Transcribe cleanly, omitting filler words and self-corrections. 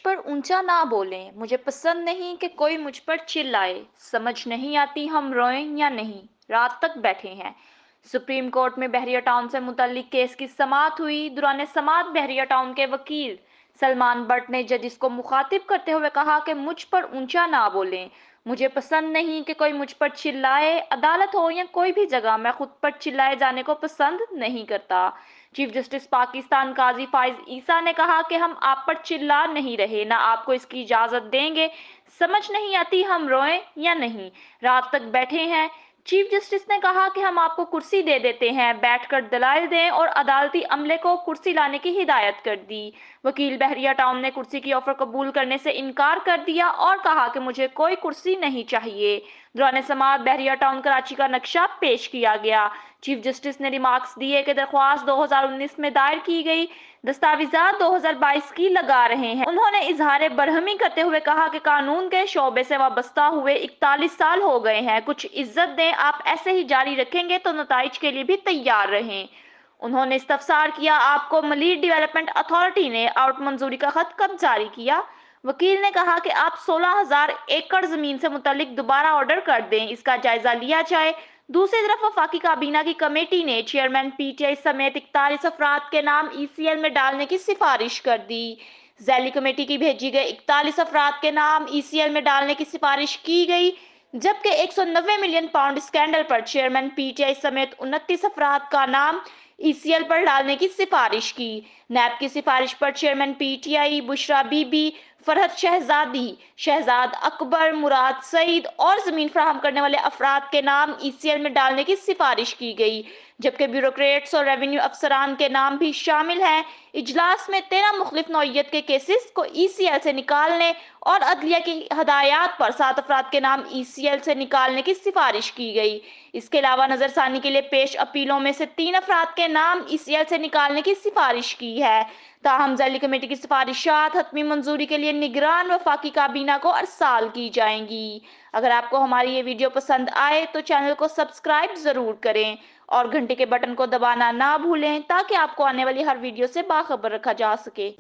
پر اونچا نہ بولیں، مجھے پسند نہیں کہ کوئی مجھ پر چلائے، سمجھ نہیں آتی ہم روئیں یا نہیں، رات تک بیٹھے ہیں۔ سپریم کورٹ میں بحریہ ٹاؤن سے متعلق کیس کی سماعت ہوئی۔ دوران سماعت بحریہ ٹاؤن کے وکیل سلمان بٹ نے ججز کو مخاطب کرتے ہوئے کہا کہ مجھ پر اونچا نہ بولیں، مجھے پسند نہیں کہ کوئی مجھ پر چلائے، عدالت ہو یا کوئی بھی جگہ میں خود پر چلائے جانے کو پسند نہیں کرتا۔ چیف جسٹس پاکستان قاضی فائز عیسیٰ نے کہا کہ ہم آپ پر چلا نہیں رہے، نہ آپ کو اس کی اجازت دیں گے، سمجھ نہیں آتی ہم روئیں یا نہیں، رات تک بیٹھے ہیں۔ چیف جسٹس نے کہا کہ ہم آپ کو کرسی دے دیتے ہیں، بیٹھ کر دلائل دیں، اور عدالتی عملے کو کرسی لانے کی ہدایت کر دی۔ وکیل بحریہ ٹاؤن نے کرسی کی آفر قبول کرنے سے انکار کر دیا اور کہا کہ مجھے کوئی کرسی نہیں چاہیے۔ دوران سماعت بحریہ ٹاؤن کراچی کا نقشہ پیش کیا گیا۔ چیف جسٹس نے ریمارکس دیے کہ درخواست 2019 میں دائر کی گئی دستاویزات 2022 کی لگا رہے ہیں۔ انہوں نے اظہار برہمی کرتے ہوئے کہا کہ قانون کے شعبے سے وابستہ ہوئے 41 سال ہو گئے ہیں، کچھ عزت دیں، آپ ایسے ہی جاری رکھیں گے تو نتائج کے لیے بھی تیار رہیں۔ انہوں نے استفسار کیا، آپ کو ملیٹ ڈیولپمنٹ اتھارٹی نے آؤٹ منظوری کا خط کب جاری کیا؟ وکیل نے کہا کہ آپ 16,000 ایکڑ زمین سے متعلق دوبارہ آرڈر کر دیں، اس کا جائزہ لیا جائے۔ دوسری طرف وفاقی کابینہ کی کمیٹی نے چیئرمین پی ٹی آئی سمیت 41 افراد کے نام ای سی ایل میں ڈالنے کی سفارش کر دی۔ ذیلی کمیٹی کی بھیجی گئی 41 افراد کے نام ای سی ایل میں ڈالنے کی سفارش کی گئی، جبکہ 190 million pound scandal per chairman P T I سمیت 29 افراد کا نام ای سی ایل پر ڈالنے کی سفارش کی۔ نیب کی سفارش پر chairman P T I Bushra be be, فرحت شہزادی، شہزاد اکبر، مراد سعید اور زمین فراہم کرنے والے افراد کے نام ای سی ایل میں ڈالنے کی سفارش کی گئی، جبکہ بیوروکریٹس اور ریونیو افسران کے نام بھی شامل ہیں۔ اجلاس میں 13 مختلف نوعیت کے کیسز کو ای سی ایل سے نکالنے اور عدلیہ کی ہدایات پر 7 افراد کے نام ای سی ایل سے نکالنے کی سفارش کی گئی۔ اس کے علاوہ نظر ثانی کے لیے پیش اپیلوں میں سے 3 افراد کے نام ای سی ایل سے نکالنے کی سفارش کی ہے۔ تاہم ذیلی کمیٹی کی سفارشات حتمی منظوری کے لیے نگران وفاقی کابینہ کو ارسال کی جائیں گی۔ اگر آپ کو ہماری یہ ویڈیو پسند آئے تو چینل کو سبسکرائب ضرور کریں اور گھنٹی کے بٹن کو دبانا نہ بھولیں تاکہ آپ کو آنے والی ہر ویڈیو سے باخبر رکھا جا سکے۔